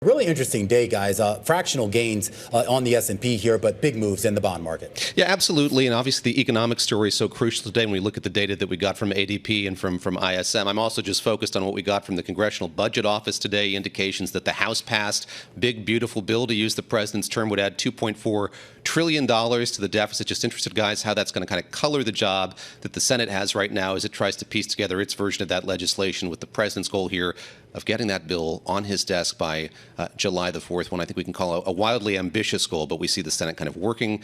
Really interesting day, guys. Fractional gains on the S&P here, but big moves in the bond market. Yeah, absolutely. And obviously the economic story is so crucial today when we look at the data that we got from ADP and from ISM. I'm also just focused on what we got from the Congressional Budget Office today, indications that the House passed big, beautiful bill, to use the president's term, would add $2.4 trillion to the deficit. Just interested, guys, how that's going to kind of color the job that the Senate has right now as it tries to piece together its version of that legislation, with the president's goal here of getting that bill on his desk by July the 4th, when I think we can call a wildly ambitious goal, but we see the Senate kind of working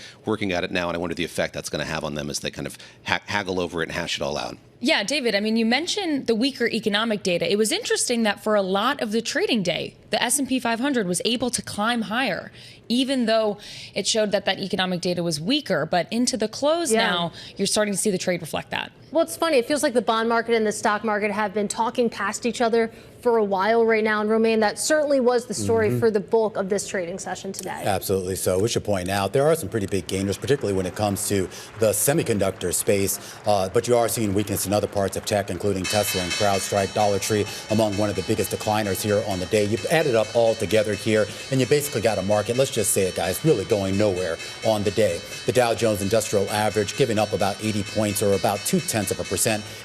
at it now, and I wonder the effect that's going to have on them as they kind of haggle over it and hash it all out. Yeah, David, I mean, you mentioned the weaker economic data. It was interesting that for a lot of the trading day, the S&P 500 was able to climb higher, even though it showed that economic data was weaker. But into the close now, you're starting to see the trade reflect that. Well, it's funny. It feels like the bond market and the stock market have been talking past each other for a while right now. And Romaine, that certainly was the story for the bulk of this trading session today. Absolutely. So we should point out there are some pretty big gainers, particularly when it comes to the semiconductor space. But you are seeing weakness in other parts of tech, including Tesla and CrowdStrike, Dollar Tree among one of the biggest decliners here on the day. You add it up all together here, and you basically got a market, let's just say it, guys, really going nowhere on the day. The Dow Jones Industrial Average giving up about 80 points, or about 0.2%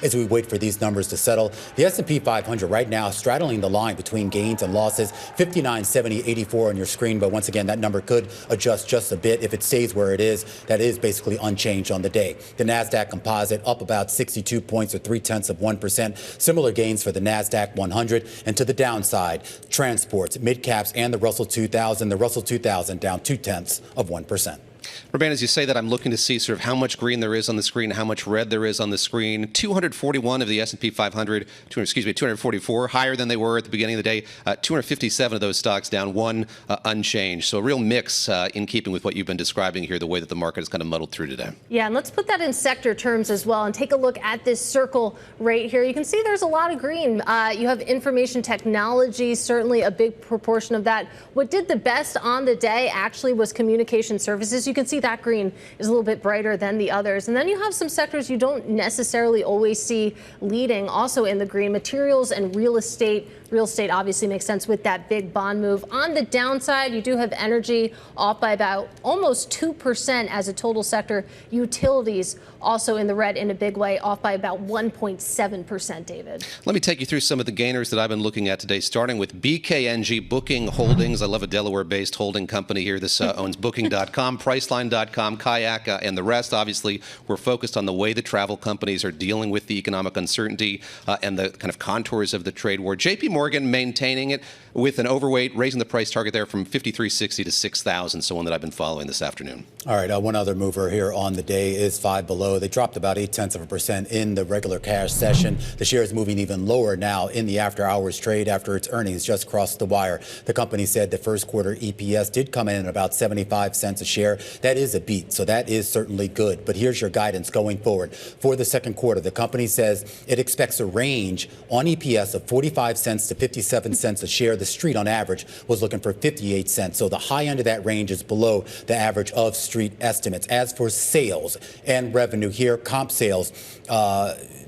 as we wait for these numbers to settle. The S&P 500 right now straddling the line between gains and losses, 59.70.84 on your screen. But once again, that number could adjust just a bit. If it stays where it is, that is basically unchanged on the day. The NASDAQ Composite up about 62 points, or 0.3%. Similar gains for the NASDAQ 100. And to the downside, transports, mid-caps, and the Russell 2000. The Russell 2000 down 0.2%. Romaine, as you say that, I'm looking to see sort of how much green there is on the screen, how much red there is on the screen. 241 of the S&P 500, 244, higher than they were at the beginning of the day. 257 of those stocks down, one unchanged. So a real mix in keeping with what you've been describing here, the way that the market is kind of muddled through today. Yeah, and let's put that in sector terms as well and take a look at this circle right here. You can see there's a lot of green. You have information technology, certainly a big proportion of that. What did the best on the day actually was communication services. You can see that green is a little bit brighter than the others. And then you have some sectors you don't necessarily always see leading also in the green. Materials and real estate. Real estate obviously makes sense with that big bond move. On the downside, you do have energy off by about almost 2% as a total sector. Utilities also in the red in a big way, off by about 1.7%, David. Let me take you through some of the gainers that I've been looking at today, starting with BKNG Booking Holdings. I love a Delaware-based holding company here. This owns Booking.com, Priceline.com, Kayak, and the rest. Obviously, we're focused on the way the travel companies are dealing with the economic uncertainty and the kind of contours of the trade war. JP Morgan maintaining it with an overweight, raising the price target there from 53.60 to 6,000. So one that I've been following this afternoon. All right, one other mover here on the day is Five Below. They dropped about 0.8% in the regular cash session. The share is moving even lower now in the after-hours trade after its earnings just crossed the wire. The company said the first quarter EPS did come in at about 75 cents a share. That is a beat, so that is certainly good. But here's your guidance going forward. For the second quarter, the company says it expects a range on EPS of 45 cents to 57 cents a share. The street on average was looking for 58 cents. So the high end of that range is below the average of street estimates. As for sales and revenue here, comp sales,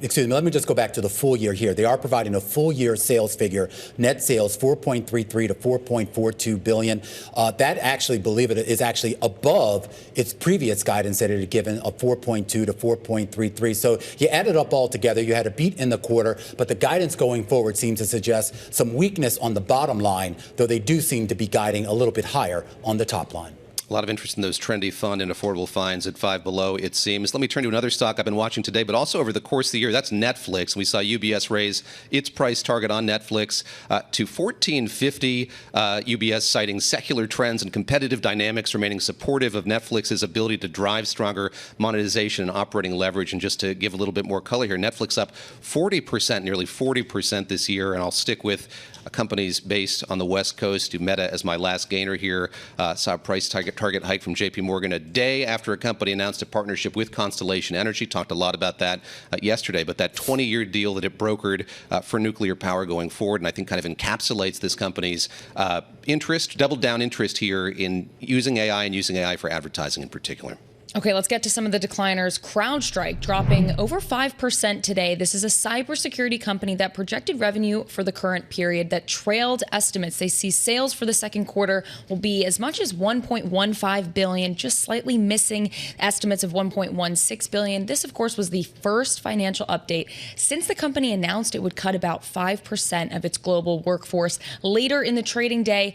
excuse me, let me just go back to the full year here. They are providing a full year sales figure. Net sales 4.33 to 4.42 billion. That actually, believe it, is actually above its previous guidance that it had given of 4.2 to 4.33. So you add it up all together. You had a beat in the quarter, but the guidance going forward seems to suggest some weakness on the bottom line, though they do seem to be guiding a little bit higher on the top line. A lot of interest in those trendy fund and affordable finds at Five Below, it seems. Let me turn to another stock I've been watching today, but also over the course of the year. That's Netflix. We saw UBS raise its price target on Netflix to $14.50. UBS citing secular trends and competitive dynamics remaining supportive of Netflix's ability to drive stronger monetization and operating leverage. And just to give a little bit more color here, Netflix up 40%, nearly 40% this year. And I'll stick with companies based on the West Coast. Do Meta as my last gainer here. Saw a price target hike from JP Morgan a day after a company announced a partnership with Constellation Energy. Talked a lot about that yesterday, but that 20-year deal that it brokered for nuclear power going forward, and I think kind of encapsulates this company's interest, doubled down interest here in using AI and using AI for advertising in particular. Okay, let's get to some of the decliners. CrowdStrike dropping over 5% today. This is a cybersecurity company that projected revenue for the current period that trailed estimates. They see sales for the second quarter will be as much as $1.15 billion, just slightly missing estimates of $1.16 billion. This, of course, was the first financial update since the company announced it would cut about 5% of its global workforce. Later in the trading day,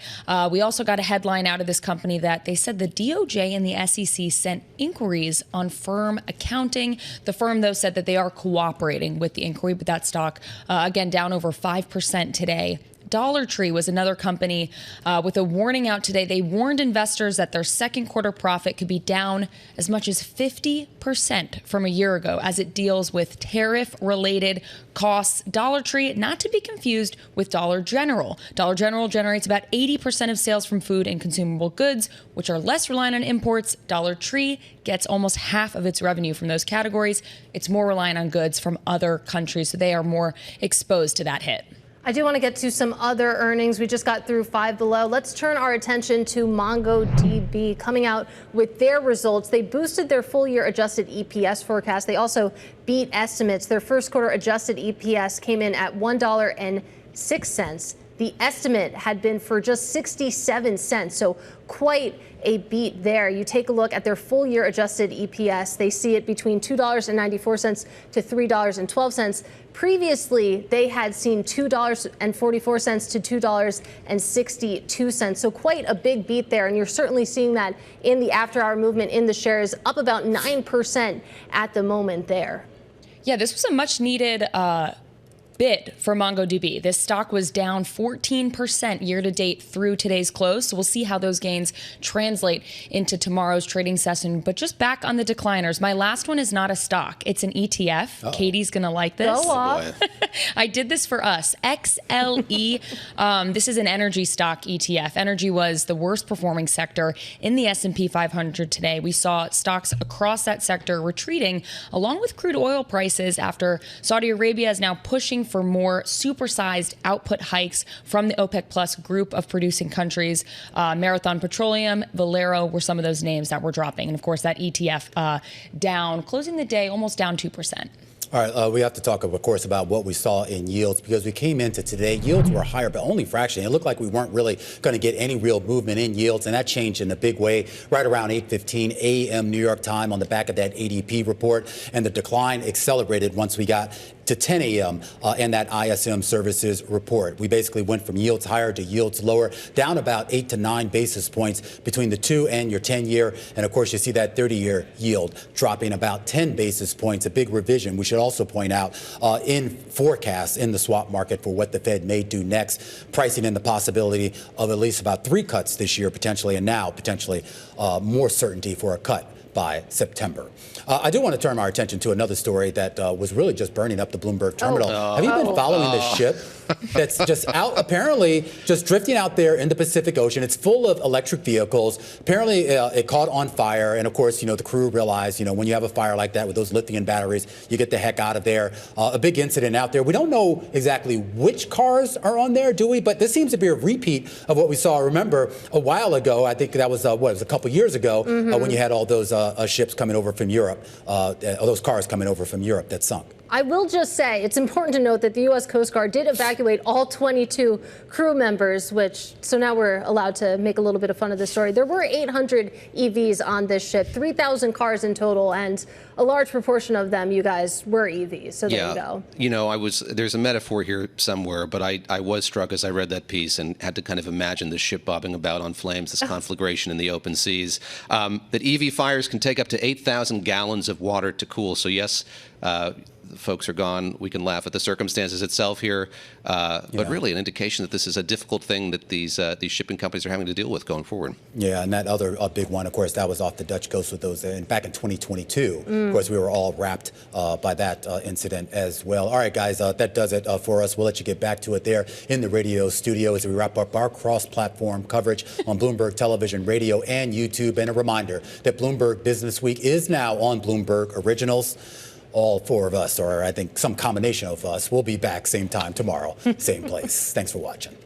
we also got a headline out of this company that they said the DOJ and the SEC sent inquiries on firm accounting. The firm, though, said that they are cooperating with the inquiry, but that stock, again, down over 5% today. Dollar Tree was another company with a warning out today. They warned investors that their second quarter profit could be down as much as 50% from a year ago as it deals with tariff-related costs. Dollar Tree, not to be confused with Dollar General. Dollar General generates about 80% of sales from food and consumable goods, which are less reliant on imports. Dollar Tree gets almost half of its revenue from those categories. It's more reliant on goods from other countries, so they are more exposed to that hit. I do want to get to some other earnings. We just got through Five Below. Let's turn our attention to MongoDB coming out with their results. They boosted their full year adjusted EPS forecast. They also beat estimates. Their first quarter adjusted EPS came in at $1.06. The estimate had been for just 67 cents, so quite a beat there. You take a look at their full year adjusted EPS. They see it between $2.94 to $3.12. Previously, they had seen $2.44 to $2.62. So quite a big beat there. And you're certainly seeing that in the after-hour movement in the shares, up about 9% at the moment there. Yeah, this was a much-needed bid for MongoDB. This stock was down 14% year to date through today's close. So we'll see how those gains translate into tomorrow's trading session. But just back on the decliners, my last one is not a stock. It's an ETF. Uh-oh. Katie's going to like this. Go off. I did this for us. XLE. This is an energy stock ETF. Energy was the worst performing sector in the S&P 500 today. We saw stocks across that sector retreating along with crude oil prices after Saudi Arabia is now pushing for more supersized output hikes from the OPEC Plus group of producing countries. Marathon Petroleum, Valero were some of those names that were dropping. And of course, that ETF down, closing the day almost down 2%. All right, we have to talk, of course, about what we saw in yields because we came into today. Yields were higher, but only fractionally. It looked like we weren't really going to get any real movement in yields, and that changed in a big way right around 8:15 a.m. New York time on the back of that ADP report, and the decline accelerated once we got to 10 a.m. And that ISM services report. We basically went from yields higher to yields lower, down about 8 to 9 basis points between the 2 and your 10-year. And of course, you see that 30-year yield dropping about 10 basis points, a big revision. We should also point out in forecasts in the swap market for what the Fed may do next, pricing in the possibility of at least about 3 cuts this year, potentially, and now potentially more certainty for a cut by September. I do want to turn our attention to another story that was really just burning up the Bloomberg terminal. Have you been following this ship that's just out, apparently just drifting out there in the Pacific Ocean? It's full of electric vehicles. Apparently it caught on fire. And of course, the crew realized, when you have a fire like that with those lithium batteries, you get the heck out of there. A big incident out there. We don't know exactly which cars are on there, do we? But this seems to be a repeat of what we saw. Remember, a while ago, I think that was, it was a couple years ago, when you had all those ships coming over from Europe, those cars coming over from Europe that sunk. I will just say it's important to note that the U.S. Coast Guard did evacuate all 22 crew members, so now we're allowed to make a little bit of fun of this story. There were 800 EVs on this ship, 3,000 cars in total, and a large proportion of them, you guys, were EVs. So there you go. There's a metaphor here somewhere, but I was struck as I read that piece and had to kind of imagine the ship bobbing about on flames, this conflagration in the open seas. That EV fires can take up to 8,000 gallons of water to cool. So yes, folks are gone. We can laugh at the circumstances itself here, but really an indication that this is a difficult thing that these shipping companies are having to deal with going forward. Yeah, and that other big one, of course, that was off the Dutch coast with those back in 2022. Of course, we were all wrapped by that incident as well. All right, guys, that does it for us. We'll let you get back to it there in the radio studio as we wrap up our cross-platform coverage on Bloomberg Television, Radio, and YouTube. And a reminder that Bloomberg Business Week is now on Bloomberg Originals. All 4 of us, or I think some combination of us, will be back same time tomorrow, same place. Thanks for watching.